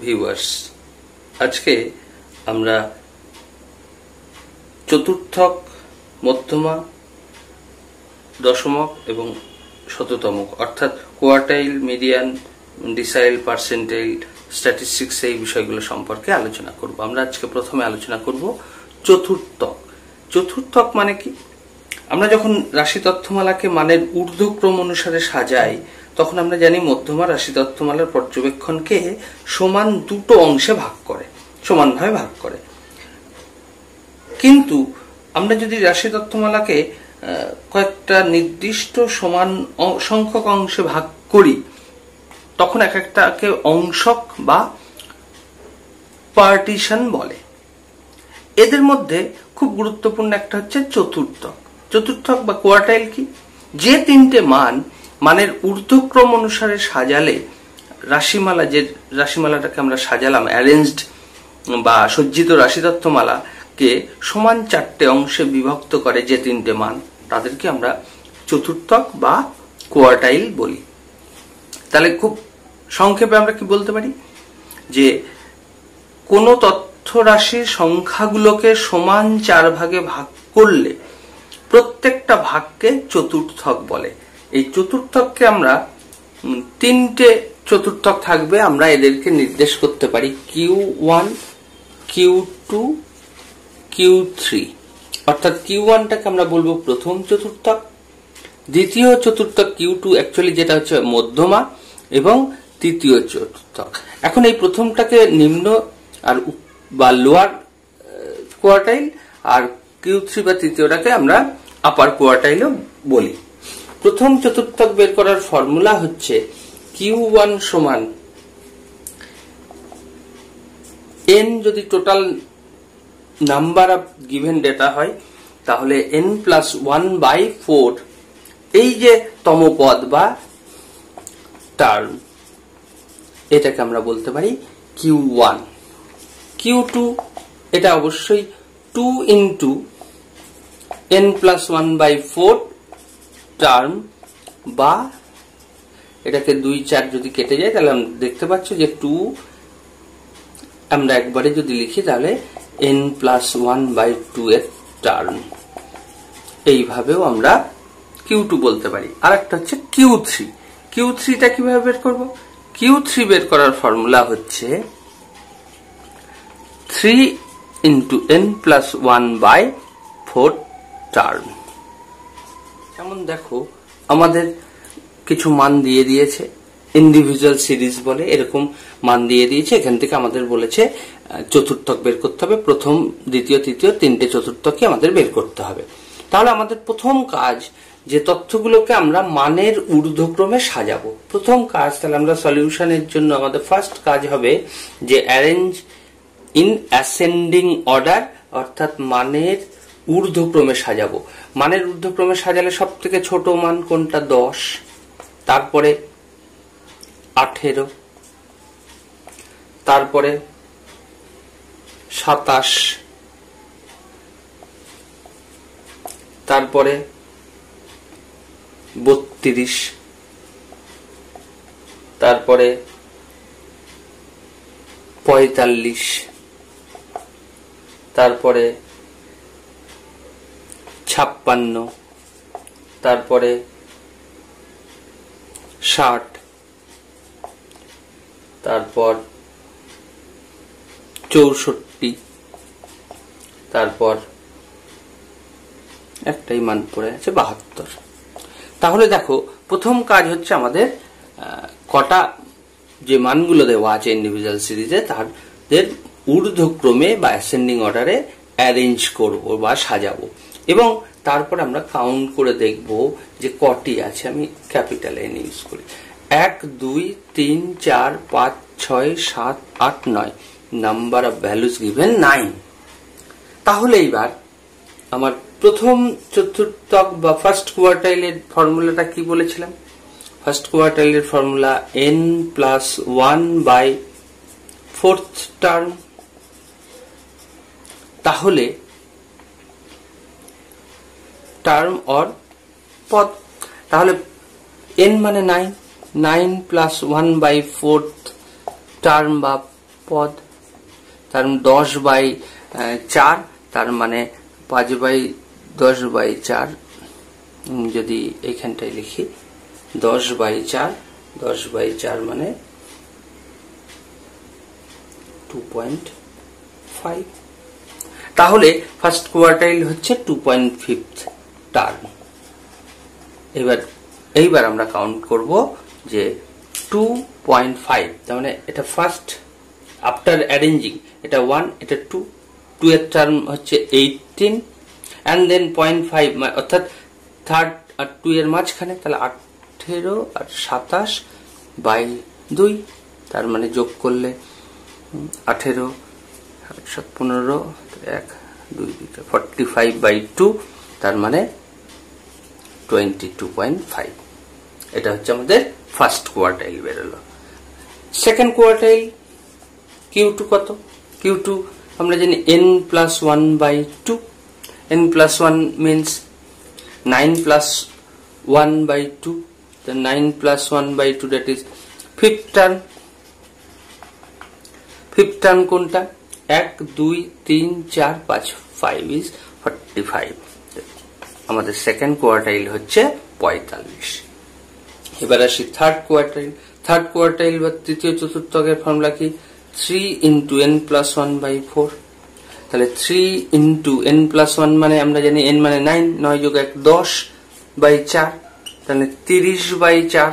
Viewers, আজকে আমরা চতুর্থক, মধ্যমা, দশমক এবং শততমক অর্থাৎ কোয়ার্টাইল, মিডিয়ান, ডিসাইল, পার্সেন্টাইল, স্ট্যাটিস্টিক্স এই বিষয়গুলো সম্পর্কে আলোচনা করব। আমরা আজকে প্রথমে আলোচনা করব চতুর্থক। চতুর্থক মানে কি? আমরা যখন রাশি তথ্যমালাকে মানের ঊর্ধ্বক্রম অনুসারে সাজাই তখন আমরা জানি মধ্যমা রাশি তথ্যমালার পর্যবেক্ষণকে সমান দুটো অংশে ভাগ করে, সমানভাবে ভাগ করে। কিন্তু আমরা যদি রাশি তথ্যমালাকে কয়েকটা নির্দিষ্ট সমান সংখ্যক অংশে ভাগ করি তখন এক একটাকে অংশক বা পার্টিশন বলে। এদের মধ্যে খুব গুরুত্বপূর্ণ একটা হচ্ছে চতুর্থক। চতুর্থক বা কোয়ার্টাইল কি? যে তিনটে মানের ঊর্ধ্বক্রম অনুসারে সাজালে রাশিমালা, যে রাশিমালাটাকে আমরা সাজালাম, অ্যারেঞ্জড বা সজ্জিত রাশি তথ্যমালাকে সমান চারটে অংশে বিভক্ত করে যে তিনটে মান, তাদেরকে আমরা চতুর্থক বা কোয়ার্টাইল বলি। তাহলে খুব সংক্ষেপে আমরা কি বলতে পারি? যে কোনো তথ্য রাশির সংখ্যাগুলোকে সমান চার ভাগে ভাগ করলে প্রত্যেকটা ভাগকে চতুর্থক বলে। এই চতুর্থককে আমরা তিনটে চতুর্থক থাকবে, আমরা এদেরকে নির্দেশ করতে পারি Q1, Q2, Q3। অর্থাৎ Q1টাকে আমরা বলবো প্রথম চতুর্থক, দ্বিতীয় চতুর্থক Q2 অ্যাকচুয়ালি যেটা হচ্ছে মধ্যমা, এবং তৃতীয় চতুর্থক। এখন এই প্রথমটাকে নিম্ন আর বা লোয়ার কোয়ার্টাইল, আর Q3 বা তৃতীয়টাকে আমরা আপার কোয়ার্টাইলও বলি। প্রথম চতুর্থক বের করার ফর্মুলা হচ্ছে Q1 সমান n, যদি total number of given data হয় তাহলে n+1/4, এই যে তমপদ বা টার্ম, এটাকে আমরা বলতে পারি Q1। Q2 এটা অবশ্যই 2 into n+1/4 টার্ম, বা এটাকে 2-4 যদি কেটে যায় তাহলে আমরা দেখতে পাচ্ছ যে 2 আমরা একবারে যদি লিখি তাহলে n+1/2 এর টার্ম। এইভাবেও আমরা Q2 বলতে পারি। আর একটা হচ্ছে Q3। Q3টা কিভাবে বের করব? Q3 বের করার ফর্মুলা হচ্ছে 3 into n+1/4 টার্ম। যেমন দেখো, আমাদের কিছু মান দিয়ে দিয়েছে, ইন্ডিভিজুয়াল সিরিজ বলে, এরকম মান দিয়ে দিয়েছে। এখান থেকে আমাদের বলেছে চতুর্থক বের করতে হবে, প্রথম, দ্বিতীয়, তৃতীয় তিনটে চতুর্থককে আমাদের বের করতে হবে। তাহলে আমাদের প্রথম কাজ যে তথ্যগুলোকে আমরা মানের ঊর্ধ্বক্রমে সাজাবো, প্রথম কাজ। তাহলে আমরা সলিউশনের জন্য আমাদের ফার্স্ট কাজ হবে যে অ্যারেঞ্জ ইন অ্যাসেন্ডিং অর্ডার, অর্থাৎ মানের ঊর্ধ্বক্রমে সাজাবো। মানের ঊর্ধ্বক্রমে সাজালে সব থেকে ছোট মান কোনটা? 10, তারপরে 18, তারপরে 27, তারপরে 32, তারপরে 45, তারপরে 56, তারপরে 60, তারপর 64, তারপর একটাই মান পড়ে আছে 72। তাহলে দেখো, প্রথম কাজ হচ্ছে আমাদের কটা যে মানগুলো দেওয়া আছে ইন্ডিভিজুয়াল সিরিজে তাদের ঊর্ধ্বক্রমে বা অ্যাসেন্ডিং অর্ডারে অ্যারেঞ্জ করব বা সাজাবো, এবং তারপর আমরা কাউন্ট করে দেখব যে কটি আছে। আমি ক্যাপিটাল N ইউজ করি। 1, 2, 3, 4, 5, 6, 7, 8, 9, নাম্বার অফ ভ্যালুস গিভেন 9। তাহলে এইবার আমার প্রথম চতুর্থক বা ফার্স্ট কোয়ার্টাইলের ফর্মুলাটা কি বলেছিলাম? ফার্স্ট কোয়ার্টাইলের ফর্মুলা n+1/4 টার্ম। তাহলে টার্ম অর পদ, তাহলে n মানে 9, 9 + 1/4 টার্ম বা পদ, তার 10/4, তার মানে 5/10/4, যদি এখানটায় লিখি 10/4 মানে 2.5। তাহলে ফার্স্ট কোয়ার্টাইল হচ্ছে 2.5 টার্ম। এইবার আমরা কাউন্ট করব যে 2.5, তার মানে এটা ফার্স্ট আফটার অ্যারেঞ্জিং, এটা 1, এটা 2 এর টার্ম হচ্ছে 18, এন্ড দেন 0.5 অর্থাৎ থার্ড আর 2 এর মাঝখানে, তাহলে 18 আর 27/2, তার মানে যোগ করলে 18 15 1 2 45/2, তার মানে 22.5। এটা হচ্ছে আমাদের ফার্স্ট কোয়ার্টাইল বেরোলো। সেকেন্ড কোয়ার্টাইল Q2 কত? Q2 আমরা জানি n+1/2, n+1 means 9+1/2, the 9+1/2 that is fifth term। Fifth term কোনটা? 1 2 3 4 5, 5 is 45। আমাদের সেকেন্ড কোয়ার্টাইল হচ্ছে 45। এবার আসি থার্ড কোয়ার্টাইল। থার্ড কোয়ার্টাইল বা তৃতীয় চতুর্থকের ফর্মুলা কি? 3 × n+1/4, তাহলে 3 × n+1 মানে আমরা জানি n মানে 9, 9 + 1 10/4, তাহলে 30/4,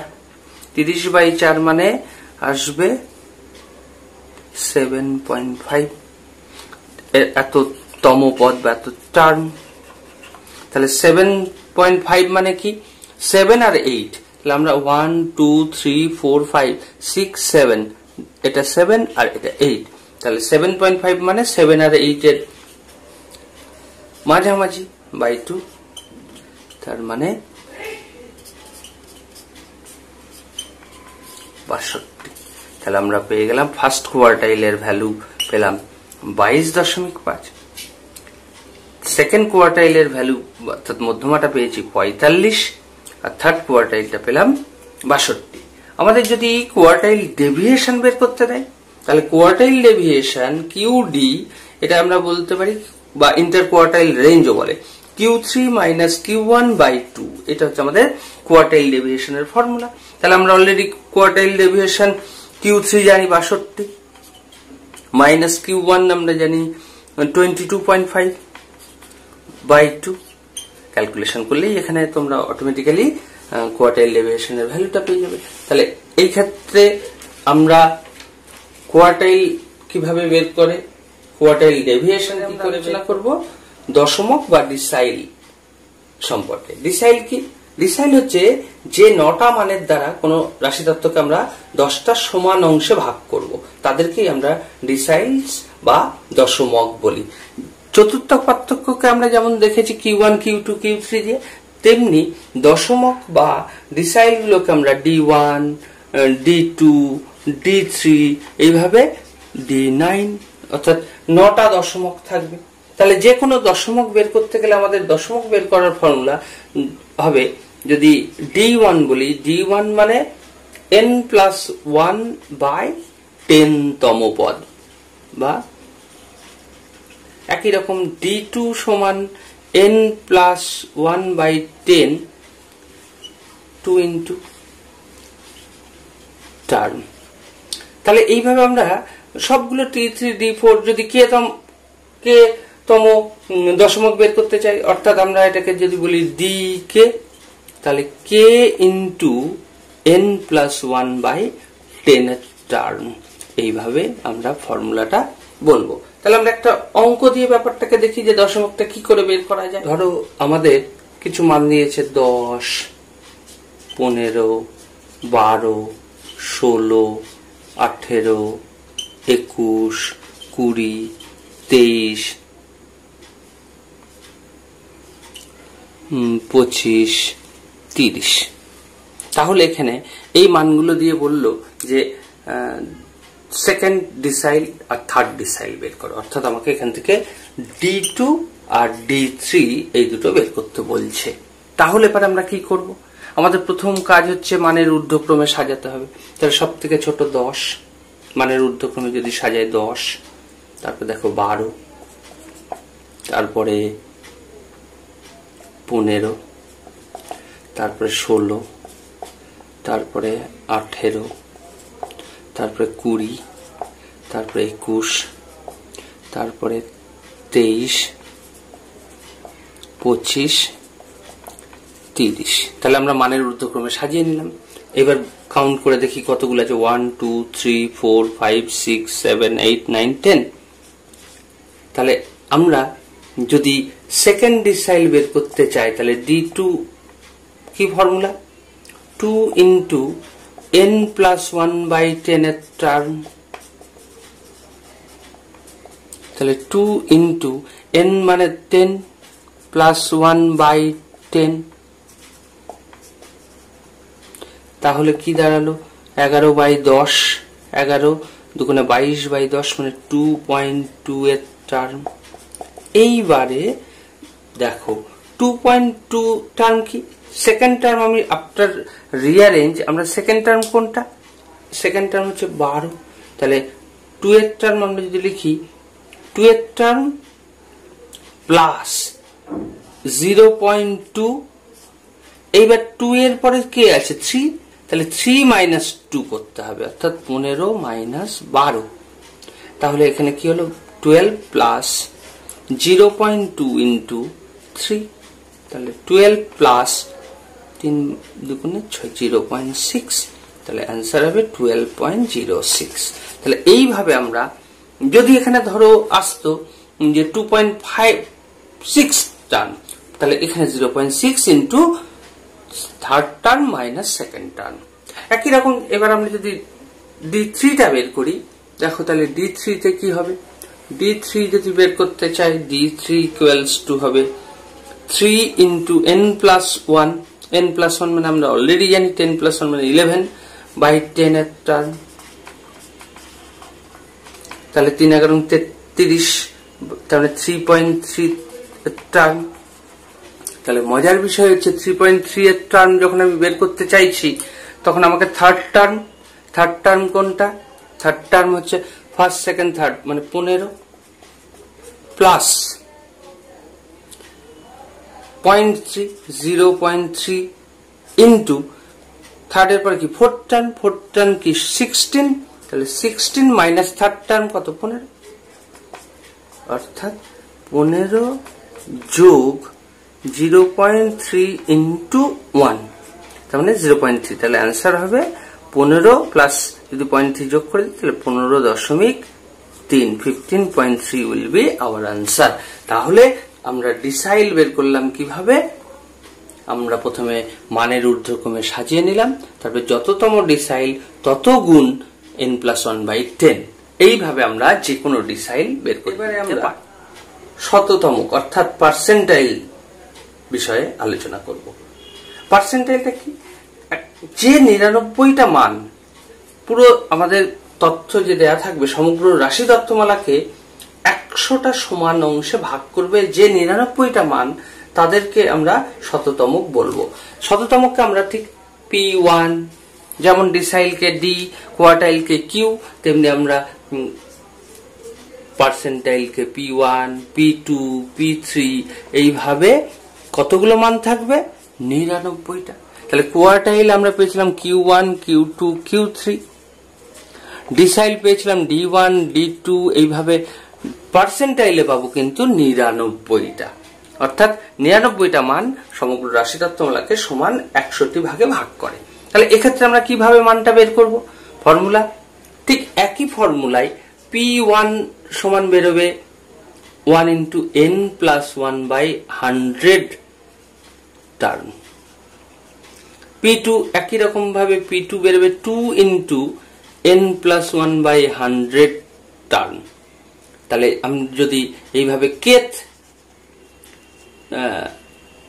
30/4 মানে আসবে 7.5, এত তম পদ বা এত টার্ম। তাহলে 7.5 মানে কি? 7 আর 8, তাহলে আমরা 1 2 3 4 5 6 7, এটা 7 আর এটা 8, তাহলে 7.5 মানে 7 আর 8 এর মাঝামাঝি বাই 2, তার মানে 62। তাহলে আমরা পেয়ে গেলাম ফার্স্ট কোয়ার্টাইলের ভ্যালু পেলাম 22.5, সেকেন্ড কোয়ার্টাইলের ভ্যালু অর্থাৎ মধ্যমাটা পেয়েছি 45, আর থার্ড কোয়ার্টাইলটা পেলাম 62। আমাদের যদি কোয়ার্টাইল ডেভিয়েশন বের করতে দেয়, তাহলে কোয়ার্টাইল ডেভিয়েশন QD, এটা আমরা বলতে পারি বা ইন্টার কোয়ার্টাইল রেঞ্জও বলে, Q3 - Q1/2, এটা হচ্ছে আমাদের কোয়ার্টাইল ডেভিয়েশনের ফর্মুলা। তাহলে আমরা অলরেডি কোয়ার্টাইল ডেভিয়েশন Q3 জানি 62, মাইনাস Q1 আমরা জানি 22.5/2, ক্যালকুলেশন করলেই এখানে তোমরা অটোমেটিক্যালি কোয়ার্টাইল ডেভিয়েশনের ভ্যালুটা পেয়ে যাবে। তাহলে এই ক্ষেত্রে আমরা কোয়ার্টাইল কিভাবে বের করে, কোয়ার্টাইল ডেভিয়েশন কি করে আলোচনা করব, দশমক বা ডিসাইল সম্পর্কে। ডিসাইল কি? ডিসাইল হচ্ছে যে 9টা মানের দ্বারা কোনো রাশিতত্ত্বকে আমরা 10টা সমান অংশে ভাগ করব, তাদেরকেই আমরা ডিসাইলস বা দশমক বলি। চতুর্থক পার্থক্যকে আমরা যেমন দেখেছি Q1 Q2 Q3 দিয়ে, তেমনি দশমক বা ডিসাইল গুলোকে আমরা D1 D2 D3 এইভাবে D9, অর্থাৎ 9টা দশমক থাকবে। তাহলে যে কোনো দশমক বের করতে গেলে আমাদের দশমক বের করার ফর্মুলা হবে, যদি D1 বলি, D1 মানে n+1/10 তম পদ, বা একই রকম D2 সমান n+1/10 2 × টার্ম। তাহলে এইভাবে আমরা সবগুলো T3 D4 যদি কে তম দশমক বের করতে চাই, অর্থাৎ আমরা এটাকে যদি বলি D কে, তাহলে k × n+1/10 টার্ম, এইভাবে আমরা ফর্মুলাটা বলবো। তাহলে আমরা একটা অঙ্ক দিয়ে ব্যাপারটাকে দেখি যে দশমকটা কি করে বের করা যায়। ধরো আমাদের কিছু মান দিয়েছে 10 15 12 16 18 21 20 23 25 30। তাহলে এখানে এই মানগুলো দিয়ে বললো যে সেকেন্ড ডিসাইল আর থার্ড ডিসাইল বের করো, অর্থাৎ আমাকে এখান থেকে D2 আর D3 এই দুটো বের করতে বলছে। তাহলে পরে আমরা কি করব? আমাদের প্রথম কাজ হচ্ছে মানের ঊর্ধ্বক্রমে সাজাতে হবে। তাহলে সব থেকে ছোট 10, মানের ঊর্ধ্বক্রমে যদি সাজাই 10, তারপর দেখো 12, তারপরে 15, তারপরে 16, তারপরে 18, তারপরে 20, তারপরে 21, তারপরে 23, 25, 30। তাহলে আমরা মানের ঊর্ধ্বক্রমে সাজিয়ে নিলাম। এবার কাউন্ট করে দেখি কতগুলো আছে। 1 2 3 4 5 6 7 8 9 10। তাহলে আমরা যদি সেকেন্ড ডিসাইল বের করতে চাই তাহলে d2 কি ফর্মুলা, 2 ইন্টু n প্লাস 1/10 এর টার্ম। তাহলে 2 ইন্টু n মানে 10 প্লাস 1/10, তাহলে কি দাঁড়ালো 11/10, 11 দুগুণে 22/10 মানে 2.2 এর টার্ম। এইবারে দেখো 2.2 টার্ম কি, সেকেন্ড টার্ম আমি আফটার রিঅ্যারেঞ্জ আমরা সেকেন্ড টার্ম কোনটা, সেকেন্ড টার্ম হচ্ছে 12। তাহলে 2 এর টার্ম আমরা যদি লিখি 2 এর টার্ম প্লাস 0.2, এইবার 2 এর পরে কে আছে 3, তাহলে 3 মাইনাস 2 করতে হবে, অর্থাৎ 15 মাইনাস 12। তাহলে এখানে কি হলো 12 প্লাস 0.2 ইন্টু 3, তাহলে 12 প্লাস 3 দুগুণে 6 0.6, তাহলে অ্যান্সার হবে 12.06। তাহলে এইভাবে আমরা যদি এখানে ধরো আসতো যে 2.56 টার্ম, তাহলে এখানে 0.6 into third term minus second term. একই রকম এবার আমরা যদি d3 টা বের করি, দেখো তাহলে d3 তে কি হবে, d3 যদি বের করতে চাই d3 ইকুয়ালস টু হবে 3 into n plus 1, n plus 1 মানে আমরা অলরেডি জানি 10 প্লাস 1 মানে 11/10 এর টার্ম। তাহলে 3 11 33, তাহলে 3.3 এর টার্ম। তাহলে মজার বিষয় হচ্ছে 3.3 এর টার্ম যখন আমি বের করতে চাইছি তখন আমাকে থার্ড টার্ম কোনটা, থার্ড টার্ম হচ্ছে ফার্স্ট সেকেন্ড থার্ড মানে 15 প্লাস 0.3 ইন্টু থার্ড এর পরে কি ফোর্থ টার্ম কি 16, তাহলে 16 মাইনাস থার্ড টার্ম কত 15, অর্থাৎ 15 যোগ 0.3 ইন্টু 1, তার মানে 0.3। তাহলে অ্যান্সার হবে 15 প্লাস যদি 0.3 যোগ করে দিই তাহলে 15.3, 15.3 উইল বি আওয়ার অ্যান্সার। তাহলে আমরা ডিসাইল বের করলাম কিভাবে, আমরা প্রথমে মানের ঊর্ধ্বক্রমে সাজিয়ে নিলাম, তারপর যততম ডিসাইল তত গুণ n+1/10। এইভাবে আমরা যে কোনো ডিসাইল বের করতে পারি। আমরা শততমক অর্থাৎ পার্সেন্টাইল বিষয়ে আলোচনা করব। পার্সেন্টাইলটা কি, যে 99টা মান পুরো আমাদের তথ্য যে দেয়া থাকবে সমগ্র রাশি তথ্যমালাকে 100টা সমান অংশে ভাগ করবে, যে 99টা মান তাদেরকে আমরা শততমক বলবো। শততমককে আমরা ঠিক P1, যেমন ডিসাইলকে D, কোয়ার্টাইলকে Q, তেমনি আমরা পার্সেন্টাইলকে P1, P2, P3 এইভাবে কতগুলো মান থাকবে 99টা। তাহলে কোয়ার্টাইল আমরা পেয়েছিলাম Q1, Q2, Q3, ডিসাইল পেয়েছিলাম D1, D2, এইভাবে পার্সেন্টাইলে পাবো কিন্তু 99টা, অর্থাৎ 99টা মান সমগ্র রাশি তত্ত্বমালাকে সমান 100টি ভাগে ভাগ করে। তাহলে এক্ষেত্রে আমরা কিভাবে মানটা বের করব, ফর্মুলা ঠিক একই ফর্মুলায় P1 সমান বেরোবে 1 ইন্টু n+1/100 টার্ম। P2 একই রকম ভাবে P2 বেরোবে 2 ইন্টু n+1/100 টার্ম। তাহলে আমি যদি এইভাবে kth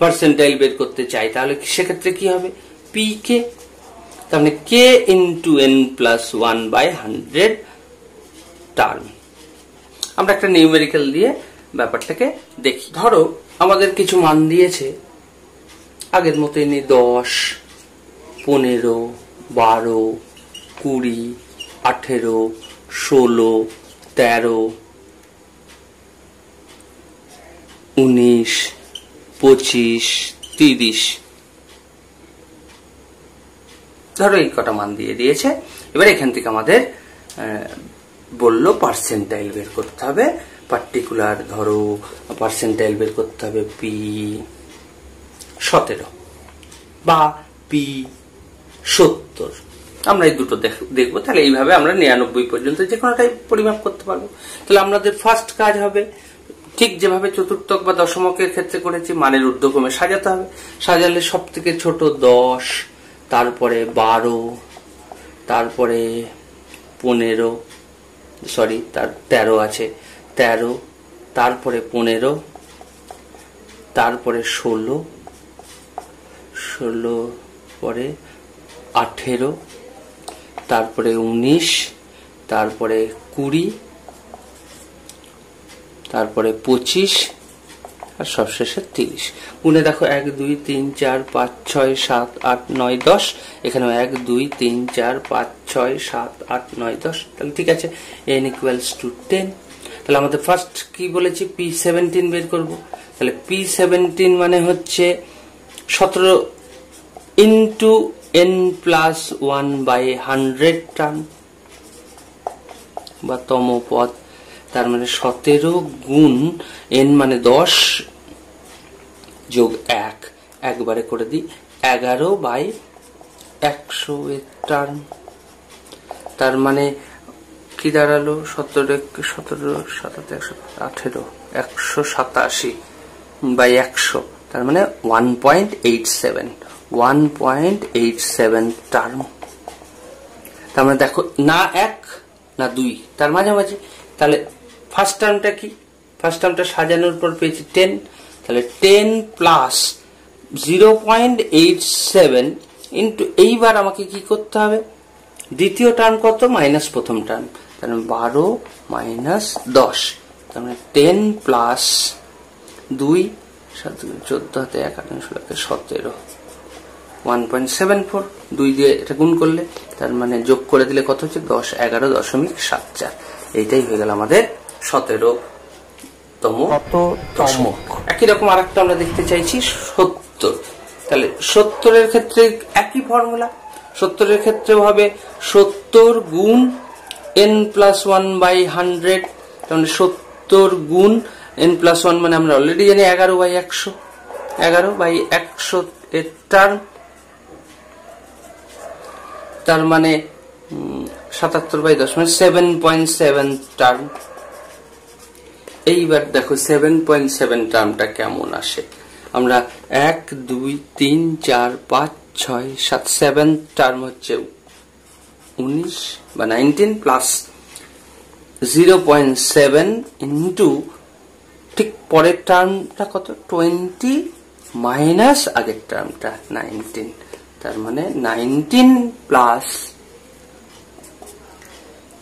পার্সেন্টাইল বের করতে চাই তাহলে সেক্ষেত্রে কি হবে pk, তার মানে k ইন্টু n+1/100 টার্ম। আমরা একটা নিউমেরিক্যাল দিয়ে ব্যাপারটাকে দেখি। ধরো আমাদের কিছু মান দিয়েছে, আগের মতোই নেই 10, 15, 12, 20, 18, 16, 13, 19, 25, 30। ধরো এই কটা মান দিয়ে দিয়েছে। এবার এখান থেকে আমাদের বললো পার্সেন্টাইল বের করতে হবে। পার্টিকুলার ধরো পার্সেন্টাইল বের করতে হবে P17 বা P70। আমরা এই দুটো দেখবো। তাহলে এইভাবে আমরা 99 পর্যন্ত যে কোনোটাই পরিমাপ করতে পারবো। তাহলে আমাদের ফার্স্ট কাজ হবে ঠিক যেভাবে চতুর্থক বা দশমকের ক্ষেত্রে করেছি, মানের ঊর্ধ্বক্রমে সাজাতে হবে। সাজালে সব থেকে ছোট 10, তারপরে 12, তারপরে 15, সরি তার 13 আছে, 13, তারপরে 15, তারপরে 16, পরে 18, তারপরে 19, তারপরে 20, তারপরে 25 আর সবশেষে 30। গুনে দেখো 1 2 3 4 5 6 7 8 9 10। এখানেও 1 2 3 4 5 6 7 8 9 10। তাহলে ঠিক আছে, n = 10। তাহলে আমাদের ফার্স্ট কি বলেছি, P17 বের করব। তাহলে P17 মানে হচ্ছে 17 ইন্টু n+1/100 টার্ম বা তম পদ। তার মানে 17 গুণ n মানে 10 যোগ 1, একবারে করে দিই 11/100 এর টার্ম। তার মানে কি দাঁড়ালো, 17 17 18 187/100। তার মানে 1.87 টার্ম। তার মানে দেখো না 1 না 2, তার মাঝামাঝি। তাহলে ফার্স্ট টার্মটা কি, ফার্স্ট টার্মটা সাজানোর পর পেয়েছি 10। তাহলে 10 প্লাস 0.87 ইন্টু, এইবার আমাকে কি করতে হবে, দ্বিতীয় টার্ম কত মাইনাস প্রথম টার্ম। তার মানে 12 মাইনাস 10। তার মানে 10 প্লাস 2 7 14 হাতে 1 8 17 1.74। 2 দিয়ে এটা গুণ করলে, তার মানে যোগ করে দিলে কত হচ্ছে 10 11.74। এইটাই হয়ে গেল আমাদের 17তম দশমক। একই রকম আরেকটা আমরা দেখতে চাইছি 70। তাহলে 70 এর ক্ষেত্রে একই ফর্মুলা। 70 এর ক্ষেত্রে হবে 70 গুণ n+1/100। তাহলে 70 গুণ n+1 মানে আমরা অলরেডি জানি 11/100, 11/100 এর টার্ম। তার মানে 77/10 মানে 7.7 টার্ম। এইবার দেখো 7.7 টার্মটা কেমন আসে। আমরা 1 2 3 4 5 6 7 7 টার্ম হচ্ছে 19 বা 19 প্লাস 0.7 ইন্টু ঠিক পরের টার্মটা কত 20 মাইনাস আগের টার্মটা 19। তার মানে 19 প্লাস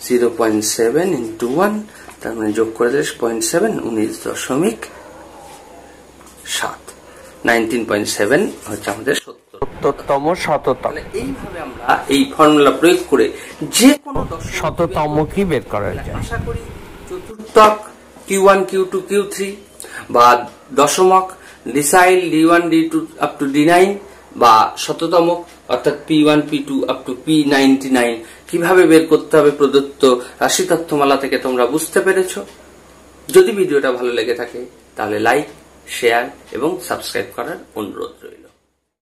0.7 ইন্টু 1, তার মানে যোগ করে দিলে 0.7 19.7। 19.7 হচ্ছে আমাদের 70তম শততম। এইভাবে আমরা এই ফর্মুলা প্রয়োগ করে যে কোনো শততমকে বের করা যায়। আশা করি চতুর্থক Q1 Q2 Q3 বা দশমক ডিসাইল D1 D2 up to D9 বা শততমক অর্থাৎ P1 P2 up to P99 কিভাবে বের করতে হবে প্রদত্ত রাশি তথ্যমালা থেকে তোমরা বুঝতে পেরেছো। যদি ভিডিওটা ভালো লেগে থাকে তাহলে লাইক, শেয়ার এবং সাবস্ক্রাইব করার অনুরোধ রইল।